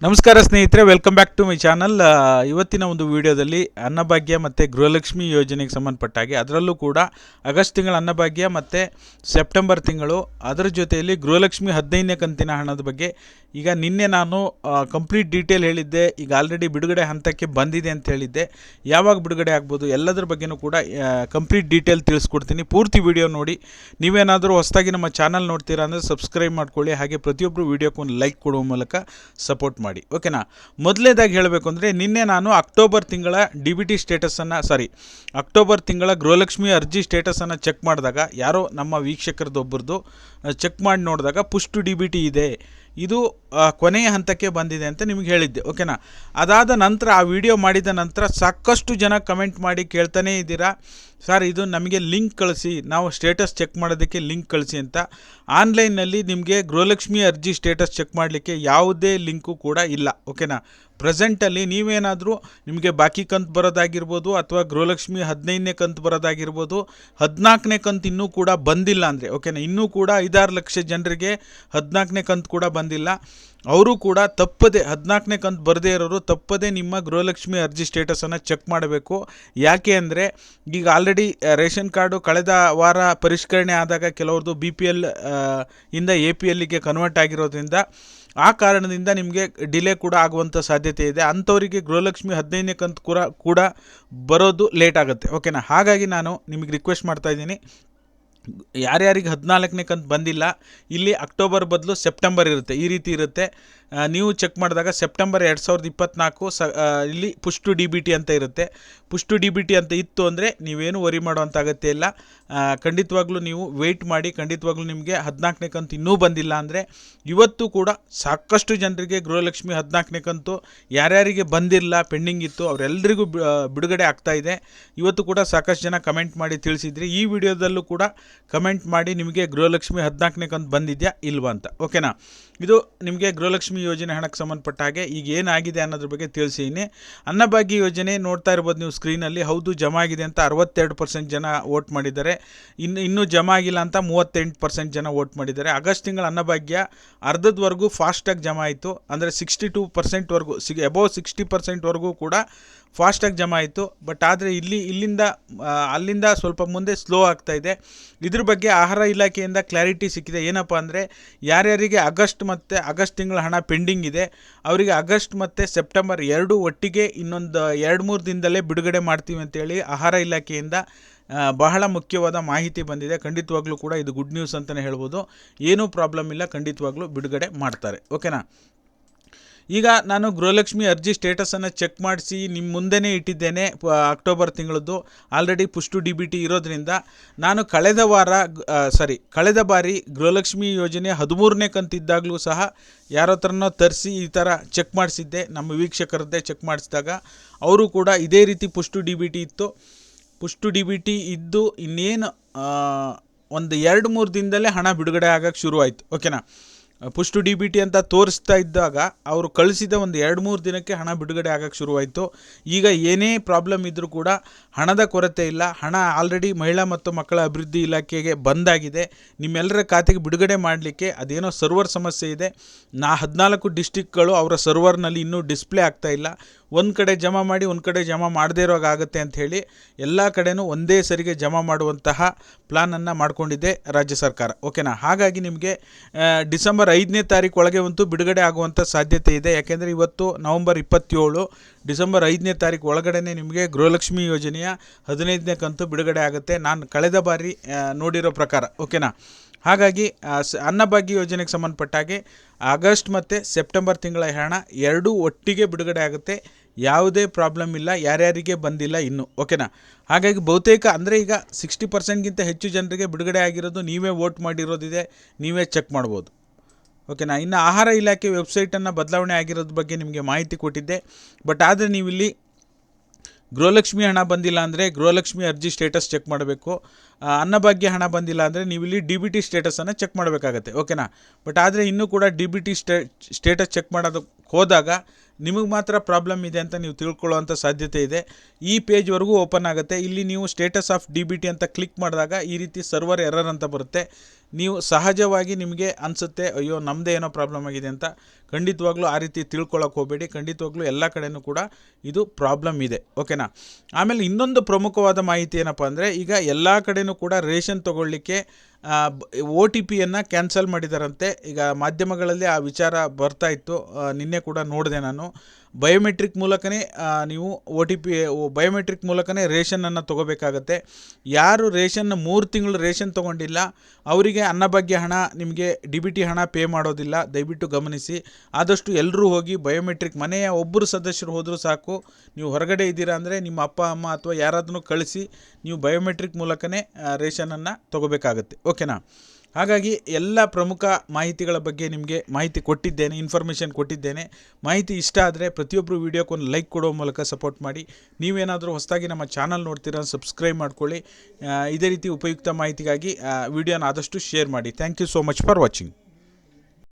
ನಮಸ್ಕಾರ ಸ್ನೇಹಿತರೆ, welcome back to my channel. ಇವತ್ತಿನ ಒಂದು ವಿಡಿಯೋದಲ್ಲಿ ಅನ್ನಭಾಗ್ಯ ಮತ್ತು ಗೃಹಲಕ್ಷ್ಮಿ ಯೋಜನೆಗೆ ಸಂಬಂಧಪಟ್ಟ ಹಾಗೆ, ಅದರಲ್ಲೂ ಕೂಡ ಆಗಸ್ಟ್ ತಿಂಗಳ ಅನ್ನಭಾಗ್ಯ ಮತ್ತು ಸೆಪ್ಟೆಂಬರ್ ತಿಂಗಳು, ಅದರ ಜೊತೆಯಲ್ಲಿ ಗೃಹಲಕ್ಷ್ಮಿ 15ನೇ ಕಂತಿನ ಹಣದ ಬಗ್ಗೆ ಈಗ ನಿನ್ನೆ ನಾನು ಕಂಪ್ಲೀಟ್ ಡೀಟೇಲ್ ಹೇಳಿದ್ದೆ. ಈಗ ಆಲ್ರೆಡಿ ಬಿಡುಗಡೆ ಹಂತಕ್ಕೆ ಬಂದಿದೆ ಅಂತ ಹೇಳಿದ್ದೆ. ಯಾವಾಗ ಬಿಡುಗಡೆ ಆಗ್ಬೋದು ಎಲ್ಲದರ ಬಗ್ಗೆಯೂ ಕೂಡ ಕಂಪ್ಲೀಟ್ ಡೀಟೇಲ್ ತಿಳಿಸ್ಕೊಡ್ತೀನಿ. ಪೂರ್ತಿ ವಿಡಿಯೋ ನೋಡಿ. ನೀವೇನಾದರೂ ಹೊಸದಾಗಿ ನಮ್ಮ ಚಾನಲ್ ನೋಡ್ತೀರಾ ಅಂದರೆ ಸಬ್ಸ್ಕ್ರೈಬ್ ಮಾಡ್ಕೊಳ್ಳಿ. ಹಾಗೆ ಪ್ರತಿಯೊಬ್ಬರು ವಿಡಿಯೋಕ್ಕೆ ಒಂದು ಲೈಕ್ ಕೊಡುವ ಮೂಲಕ ಸಪೋರ್ಟ್ ಮಾಡಿ, ಓಕೆನಾ. ಮೊದಲನೇದಾಗಿ ಹೇಳಬೇಕು ಅಂದರೆ, ನಿನ್ನೆ ನಾನು ಅಕ್ಟೋಬರ್ ತಿಂಗಳ DBT ಸ್ಟೇಟಸನ್ನು ಅಕ್ಟೋಬರ್ ತಿಂಗಳ ಗೃಹಲಕ್ಷ್ಮಿ ಅರ್ಜಿ ಸ್ಟೇಟಸನ್ನು ಚೆಕ್ ಮಾಡಿದಾಗ, ಯಾರೋ ನಮ್ಮ ವೀಕ್ಷಕರದೊಬ್ಬರದು ಚೆಕ್ ಮಾಡಿ ನೋಡಿದಾಗ ಪುಷ್ ಟು DBT ಇದೆ, ಇದು ಕೊನೆಯ ಹಂತಕ್ಕೆ ಬಂದಿದೆ ಅಂತ ನಿಮಗೆ ಹೇಳಿದ್ದೆ, ಓಕೆನಾ. ಅದಾದ ನಂತರ ಆ ವಿಡಿಯೋ ಮಾಡಿದ ನಂತರ ಸಾಕಷ್ಟು ಜನ ಕಮೆಂಟ್ ಮಾಡಿ ಕೇಳ್ತಾನೇ ಇದ್ದೀರಾ, ಸರ್ ಇದು ನಮಗೆ ಲಿಂಕ್ ಕಳಿಸಿ, ನಾವು ಸ್ಟೇಟಸ್ ಚೆಕ್ ಮಾಡೋದಕ್ಕೆ ಲಿಂಕ್ ಕಳಿಸಿ ಅಂತ. ಆನ್ಲೈನ್ನಲ್ಲಿ ನಿಮಗೆ ಗೃಹಲಕ್ಷ್ಮಿ ಅರ್ಜಿ ಸ್ಟೇಟಸ್ ಚೆಕ್ ಮಾಡಲಿಕ್ಕೆ ಯಾವುದೇ ಲಿಂಕು ಕೂಡ ಇಲ್ಲ, ಓಕೆನಾ. ಪ್ರೆಸೆಂಟಲ್ಲಿ ನೀವೇನಾದರೂ ನಿಮಗೆ ಬಾಕಿ ಕಂತು ಬರೋದಾಗಿರ್ಬೋದು, ಅಥವಾ ಗೃಹಲಕ್ಷ್ಮಿ 15ನೇ ಕಂತು ಬರೋದಾಗಿರ್ಬೋದು, 14ನೇ ಕಂತು ಇನ್ನೂ ಕೂಡ ಬಂದಿಲ್ಲ ಅಂದರೆ, ಓಕೆನಾ, ಇನ್ನೂ ಕೂಡ 5-6 ಲಕ್ಷ ಜನರಿಗೆ 14ನೇ ಕಂತು ಕೂಡ ಬಂದಿಲ್ಲ. ಅವರು ಕೂಡ ತಪ್ಪದೆ 14ನೇ ಕಂತು ಬರದೇ ಇರೋರು ತಪ್ಪದೆ ನಿಮ್ಮ ಗೃಹಲಕ್ಷ್ಮಿ ಅರ್ಜಿ ಸ್ಟೇಟಸನ್ನು ಚೆಕ್ ಮಾಡಬೇಕು. ಯಾಕೆ ಅಂದರೆ, ಈಗ ಆಲ್ರೆಡಿ ರೇಷನ್ ಕಾರ್ಡು ಕಳೆದ ವಾರ ಪರಿಷ್ಕರಣೆ ಆದಾಗ ಕೆಲವ್ರದ್ದು BPL ಇಂದ APLಗೆ ಕನ್ವರ್ಟ್ ಆಗಿರೋದ್ರಿಂದ ಆ ಕಾರಣದಿಂದ ನಿಮಗೆ ಡಿಲೇ ಕೂಡ ಆಗುವಂಥ ಸಾಧ್ಯತೆ ಇದೆ. ಅಂಥವರಿಗೆ ಗೃಹಲಕ್ಷ್ಮಿ 15ನೇ ಕಂತು ಕೂಡ ಬರೋದು ಲೇಟ್ ಆಗುತ್ತೆ, ಓಕೆನಾ. ಹಾಗಾಗಿ ನಾನು ನಿಮಗೆ ರಿಕ್ವೆಸ್ಟ್ ಮಾಡ್ತಾಯಿದ್ದೀನಿ, ಯಾರ್ಯಾರಿಗೆ 14ನೇ ಕಂತು ಬಂದಿಲ್ಲ, ಇಲ್ಲಿ ಅಕ್ಟೋಬರ್ ಬದಲು ಸೆಪ್ಟೆಂಬರ್ ಇರುತ್ತೆ, ಈ ರೀತಿ ಇರುತ್ತೆ. ನೀವು ಚೆಕ್ ಮಾಡಿದಾಗ ಸೆಪ್ಟೆಂಬರ್ 2024 ಇಲ್ಲಿ ಪುಷ್ ಟು DBT ಅಂತ ಇರುತ್ತೆ. ಪುಷ್ ಟು DBT ಅಂತ ಇತ್ತು ಅಂದರೆ ನೀವೇನು ವರಿ ಮಾಡುವಂಥ ಅಗತ್ಯ ಇಲ್ಲ. ಖಂಡಿತವಾಗ್ಲೂ ನೀವು ವೆಯ್ಟ್ ಮಾಡಿ. ಖಂಡಿತವಾಗ್ಲೂ ನಿಮಗೆ 14ನೇ ಕಂತು ಇನ್ನೂ ಬಂದಿಲ್ಲ ಅಂದರೆ, ಇವತ್ತು ಕೂಡ ಸಾಕಷ್ಟು ಜನರಿಗೆ ಗೃಹಲಕ್ಷ್ಮಿ 14ನೇ ಕಂತು ಯಾರ್ಯಾರಿಗೆ ಬಂದಿರಲಿಲ್ಲ, ಪೆಂಡಿಂಗ್ ಇತ್ತು, ಅವರೆಲ್ಲರಿಗೂ ಬಿಡುಗಡೆ ಆಗ್ತಾಯಿದೆ. ಇವತ್ತು ಕೂಡ ಸಾಕಷ್ಟು ಜನ ಕಮೆಂಟ್ ಮಾಡಿ ತಿಳಿಸಿದ್ರಿ. ಈ ವಿಡಿಯೋದಲ್ಲೂ ಕೂಡ ಕಮೆಂಟ್ ಮಾಡಿ ನಿಮಗೆ ಗೃಹಲಕ್ಷ್ಮಿ 14ನೇ ಕಂತು ಬಂದಿದೆಯಾ ಇಲ್ವಾ ಅಂತ, ಓಕೆನಾ. ಇದು ನಿಮಗೆ ಗೃಹಲಕ್ಷ್ಮಿ ಯೋಜನೆ ಹಣಕ್ಕೆ ಸಂಬಂಧಪಟ್ಟ ಹಾಗೆ ಈಗ ಏನಾಗಿದೆ ಅನ್ನೋದ್ರ ಬಗ್ಗೆ ತಿಳಿಸಿದ್ದೀನಿ. ಅನ್ನಭಾಗ್ಯ ಯೋಜನೆ ನೋಡ್ತಾ ಇರ್ಬೋದು ನೀವು ಸ್ಕ್ರೀನಲ್ಲಿ. ಹೌದು, ಜಮಾ ಆಗಿದೆ ಅಂತ 62% ಜನ ವೋಟ್ ಮಾಡಿದ್ದಾರೆ. ಇನ್ನೂ ಜಮಾ ಆಗಿಲ್ಲ ಅಂತ 38% ಜನ ವೋಟ್ ಮಾಡಿದ್ದಾರೆ. ಆಗಸ್ಟ್ ತಿಂಗಳ ಅನ್ನಭಾಗ್ಯ ಅರ್ಧದವರೆಗೂ ಫಾಸ್ಟಾಗಿ ಜಮಾ ಆಯಿತು, ಅಂದರೆ 62%ವರೆಗೂ ಅಬೌವ್ 60%ವರೆಗೂ ಕೂಡ ಫಾಸ್ಟಾಗಿ ಜಮಾ ಆಯಿತು. ಬಟ್ ಆದರೆ ಅಲ್ಲಿಂದ ಸ್ವಲ್ಪ ಮುಂದೆ ಸ್ಲೋ ಆಗ್ತಾಯಿದೆ. ಇದ್ರ ಬಗ್ಗೆ ಆಹಾರ ಇಲಾಖೆಯಿಂದ ಕ್ಲಾರಿಟಿ ಸಿಕ್ಕಿದೆ. ಏನಪ್ಪ ಅಂದರೆ, ಯಾರ್ಯಾರಿಗೆ ಆಗಸ್ಟ್ ತಿಂಗಳ ಹಣ ಪೆಂಡಿಂಗ್ ಇದೆ ಅವರಿಗೆ ಆಗಸ್ಟ್ ಮತ್ತು ಸೆಪ್ಟೆಂಬರ್ 2 ಒಟ್ಟಿಗೆ ಇನ್ನೊಂದು 2-3 ದಿನದಲ್ಲೇ ಬಿಡುಗಡೆ ಮಾಡ್ತೀವಿ ಅಂತೇಳಿ ಆಹಾರ ಇಲಾಖೆಯಿಂದ ಬಹಳ ಮುಖ್ಯವಾದ ಮಾಹಿತಿ ಬಂದಿದೆ. ಖಂಡಿತವಾಗ್ಲೂ ಕೂಡ ಇದು ಗುಡ್ ನ್ಯೂಸ್ ಅಂತಲೇ ಹೇಳ್ಬೋದು. ಏನೂ ಪ್ರಾಬ್ಲಮ್ ಇಲ್ಲ, ಖಂಡಿತವಾಗ್ಲೂ ಬಿಡುಗಡೆ ಮಾಡ್ತಾರೆ, ಓಕೆನಾ. ಈಗ ನಾನು ಗೃಹಲಕ್ಷ್ಮಿ ಅರ್ಜಿ ಸ್ಟೇಟಸನ್ನು ಚೆಕ್ ಮಾಡಿಸಿ ನಿಮ್ಮ ಮುಂದೆನೇ ಇಟ್ಟಿದ್ದೇನೆ. ಅಕ್ಟೋಬರ್ ತಿಂಗಳದ್ದು ಆಲ್ರೆಡಿ ಪುಷ್ ಟು DBT ಇರೋದ್ರಿಂದ ನಾನು ಕಳೆದ ಬಾರಿ ಗೃಹಲಕ್ಷ್ಮಿ ಯೋಜನೆ 13ನೇ ಕಂತಿದ್ದಾಗಲೂ ಸಹ ಯಾರೋ ಥರನೋ ತರಿಸಿ ಈ ಥರ ಚೆಕ್ ಮಾಡಿಸಿದ್ದೆ. ನಮ್ಮ ವೀಕ್ಷಕರದ್ದೇ ಚೆಕ್ ಮಾಡಿಸಿದಾಗ ಅವರು ಕೂಡ ಇದೇ ರೀತಿ ಪುಷ್ ಟು DBT ಇತ್ತು. ಪುಷ್ ಟು DBT ಇದ್ದು ಇನ್ನೇನು ಒಂದು 2-3 ದಿನದಲ್ಲೇ ಹಣ ಬಿಡುಗಡೆ ಆಗೋಕ್ಕೆ ಶುರುವಾಯಿತು, ಓಕೆನಾ. ಪುಷ್ ಟು DBT ಅಂತ ತೋರಿಸ್ತಾ ಇದ್ದಾಗ ಅವರು ಕಳಿಸಿದ ಒಂದು 2-3 ದಿನಕ್ಕೆ ಹಣ ಬಿಡುಗಡೆ ಆಗೋಕ್ಕೆ ಶುರುವಾಯಿತು. ಈಗ ಏನೇ ಪ್ರಾಬ್ಲಮ್ ಇದ್ದರೂ ಕೂಡ ಹಣದ ಕೊರತೆ ಇಲ್ಲ. ಹಣ ಆಲ್ರೆಡಿ ಮಹಿಳಾ ಮತ್ತು ಮಕ್ಕಳ ಅಭಿವೃದ್ಧಿ ಇಲಾಖೆಗೆ ಬಂದಾಗಿದೆ. ನಿಮ್ಮೆಲ್ಲರ ಖಾತೆಗೆ ಬಿಡುಗಡೆ ಮಾಡಲಿಕ್ಕೆ ಅದೇನೋ ಸರ್ವರ್ ಸಮಸ್ಯೆ ಇದೆ. 14 ಡಿಸ್ಟಿಕ್ಗಳು ಅವರ ಸರ್ವರ್ನಲ್ಲಿ ಇನ್ನೂ ಡಿಸ್ಪ್ಲೇ ಆಗ್ತಾಯಿಲ್ಲ. ಒಂದು ಕಡೆ ಜಮಾ ಮಾಡಿ ಒಂದು ಕಡೆ ಜಮಾ ಮಾಡದೇ ಇರೋಗಾಗುತ್ತೆ ಅಂಥೇಳಿ ಎಲ್ಲ ಕಡೆನೂ ಒಂದೇ ಸರಿಗೆ ಜಮಾ ಮಾಡುವಂತಹ ಪ್ಲಾನನ್ನು ಮಾಡಿಕೊಂಡಿದೆ ರಾಜ್ಯ ಸರ್ಕಾರ, ಓಕೆನಾ. ಹಾಗಾಗಿ ನಿಮಗೆ ಡಿಸೆಂಬರ್ 5ನೇ ತಾರೀಕು ಒಳಗೆ ಅಂತೂ ಬಿಡುಗಡೆ ಆಗುವಂಥ ಸಾಧ್ಯತೆ ಇದೆ. ಯಾಕೆಂದರೆ ಇವತ್ತು ನವಂಬರ್ 27, ಡಿಸೆಂಬರ್ 5ನೇ ತಾರೀಕು ಒಳಗಡೆ ನಿಮಗೆ ಗೃಹಲಕ್ಷ್ಮಿ ಯೋಜನೆಯ 15ನೇ ಕಂತು ಬಿಡುಗಡೆ ಆಗುತ್ತೆ, ನಾನು ಕಳೆದ ಬಾರಿ ನೋಡಿರೋ ಪ್ರಕಾರ, ಓಕೆನಾ. ಹಾಗಾಗಿ ಅನ್ನಭಾಗ್ಯ ಯೋಜನೆಗೆ ಸಂಬಂಧಪಟ್ಟ ಹಾಗೆ ಆಗಸ್ಟ್ ಮತ್ತು ಸೆಪ್ಟೆಂಬರ್ ತಿಂಗಳ ಹಣ ಎರಡೂ ಒಟ್ಟಿಗೆ ಬಿಡುಗಡೆ ಆಗುತ್ತೆ. ಯಾವುದೇ ಪ್ರಾಬ್ಲಮ್ ಇಲ್ಲ, ಯಾರ್ಯಾರಿಗೆ ಬಂದಿಲ್ಲ ಇನ್ನೂ, ಓಕೆನಾ. ಹಾಗಾಗಿ ಬಹುತೇಕ ಅಂದರೆ ಈಗ 60%ಗಿಂತ ಹೆಚ್ಚು ಜನರಿಗೆ ಬಿಡುಗಡೆ ಆಗಿರೋದು, ನೀವೇ ವೋಟ್ ಮಾಡಿರೋದಿದೆ, ನೀವೇ ಚೆಕ್ ಮಾಡ್ಬೋದು, ಓಕೆನಾ. ಇನ್ನು ಆಹಾರ ಇಲಾಖೆ ವೆಬ್ಸೈಟನ್ನು ಬದಲಾವಣೆ ಆಗಿರೋದ್ರ ಬಗ್ಗೆ ನಿಮಗೆ ಮಾಹಿತಿ ಕೊಟ್ಟಿದ್ದೆ. ಬಟ್ ಆದರೆ ನೀವಿಲ್ಲಿ ಗೃಹಲಕ್ಷ್ಮಿ ಹಣ ಬಂದಿಲ್ಲ ಅಂದರೆ ಗೃಹಲಕ್ಷ್ಮಿ ಅರ್ಜಿ ಸ್ಟೇಟಸ್ ಚೆಕ್ ಮಾಡಬೇಕು. ಅನ್ನಭಾಗ್ಯ ಹಣ ಬಂದಿಲ್ಲ ಅಂದರೆ ನೀವಿಲ್ಲಿ DBT ಸ್ಟೇಟಸನ್ನು ಚೆಕ್ ಮಾಡಬೇಕಾಗತ್ತೆ, ಓಕೆನಾ. ಬಟ್ ಆದರೆ ಇನ್ನೂ ಕೂಡ DBT ಸ್ಟೇಟಸ್ ಚೆಕ್ ಮಾಡೋದಕ್ಕೆ ಹೋದಾಗ ನಿಮಗೆ ಮಾತ್ರ ಪ್ರಾಬ್ಲಮ್ ಇದೆ ಅಂತ ನೀವು ತಿಳ್ಕೊಳ್ಳೋವಂಥ ಸಾಧ್ಯತೆ ಇದೆ. ಈ ಪೇಜ್ವರೆಗೂ ಓಪನ್ ಆಗುತ್ತೆ. ಇಲ್ಲಿ ನೀವು ಸ್ಟೇಟಸ್ ಆಫ್ DBT ಅಂತ ಕ್ಲಿಕ್ ಮಾಡಿದಾಗ ಈ ರೀತಿ ಸರ್ವರ್ ಎರರ್ ಅಂತ ಬರುತ್ತೆ. ನೀವು ಸಹಜವಾಗಿ ನಿಮಗೆ ಅನಿಸುತ್ತೆ ಅಯ್ಯೋ ನಮ್ಮದೇ ಏನೋ ಪ್ರಾಬ್ಲಮ್ ಆಗಿದೆ ಅಂತ. ಖಂಡಿತವಾಗ್ಲೂ ಆ ರೀತಿ ತಿಳ್ಕೊಳ್ಳೋಕೆ ಹೋಗಬೇಡಿ. ಖಂಡಿತವಾಗ್ಲೂ ಎಲ್ಲ ಕಡೆಯೂ ಕೂಡ ಇದು ಪ್ರಾಬ್ಲಮ್ ಇದೆ, ಓಕೆನಾ. ಆಮೇಲೆ ಇನ್ನೊಂದು ಪ್ರಮುಖವಾದ ಮಾಹಿತಿ ಏನಪ್ಪ ಅಂದರೆ, ಈಗ ಎಲ್ಲ ಕಡೆಯೂ ಕೂಡ ರೇಷನ್ ತೊಗೊಳ್ಳಿಕ್ಕೆ OTPಯನ್ನು ಕ್ಯಾನ್ಸಲ್ ಮಾಡಿದಾರಂತೆ. ಈಗ ಮಾಧ್ಯಮಗಳಲ್ಲಿ ಆ ವಿಚಾರ ಬರ್ತಾ ಇತ್ತು, ನಿನ್ನೆ ಕೂಡ ನೋಡಿದೆ ನಾನು. ಬಯೋಮೆಟ್ರಿಕ್ ಮೂಲಕನೇ ನೀವು ಬಯೋಮೆಟ್ರಿಕ್ ಮೂಲಕನೇ ರೇಷನನ್ನು ತೊಗೋಬೇಕಾಗತ್ತೆ. ಯಾರು ರೇಷನ್ 3 ತಿಂಗಳು ರೇಷನ್ ತೊಗೊಂಡಿಲ್ಲ ಅವರಿಗೆ ಅನ್ನಭಾಗ್ಯ ಹಣ, ನಿಮಗೆ DBT ಹಣ ಪೇ ಮಾಡೋದಿಲ್ಲ. ದಯವಿಟ್ಟು ಗಮನಿಸಿ. ಆದಷ್ಟು ಎಲ್ಲರೂ ಹೋಗಿ ಬಯೋಮೆಟ್ರಿಕ್, ಮನೆಯ ಒಬ್ಬರು ಸದಸ್ಯರು ಹೋದರೂ ಸಾಕು. ನೀವು ಹೊರಗಡೆ ಇದ್ದೀರಾ ಅಂದರೆ ನಿಮ್ಮ ಅಪ್ಪ ಅಮ್ಮ ಅಥವಾ ಯಾರಾದರೂ ಕಳಿಸಿ ನೀವು ಬಯೋಮೆಟ್ರಿಕ್ ಮೂಲಕನೇ ರೇಷನನ್ನು ತೊಗೋಬೇಕಾಗತ್ತೆ, ಓಕೆನಾ. ಹಾಗಾಗಿ ಎಲ್ಲ ಪ್ರಮುಖ ಮಾಹಿತಿಗಳ ಬಗ್ಗೆ ನಿಮಗೆ ಮಾಹಿತಿ ಕೊಟ್ಟಿದ್ದೇನೆ, ಇನ್ಫಾರ್ಮೇಷನ್ ಕೊಟ್ಟಿದ್ದೇನೆ. ಮಾಹಿತಿ ಇಷ್ಟ ಆದರೆ ಪ್ರತಿಯೊಬ್ಬರು ವೀಡಿಯೋಕ್ಕೊಂದು ಲೈಕ್ ಕೊಡೋ ಮೂಲಕ ಸಪೋರ್ಟ್ ಮಾಡಿ. ನೀವೇನಾದರೂ ಹೊಸದಾಗಿ ನಮ್ಮ ಚಾನಲ್ ನೋಡ್ತೀರಾ ಸಬ್ಸ್ಕ್ರೈಬ್ ಮಾಡ್ಕೊಳ್ಳಿ. ಇದೇ ರೀತಿ ಉಪಯುಕ್ತ ಮಾಹಿತಿಗಾಗಿ ವಿಡಿಯೋನ ಆದಷ್ಟು ಶೇರ್ ಮಾಡಿ. Thank you so much for watching.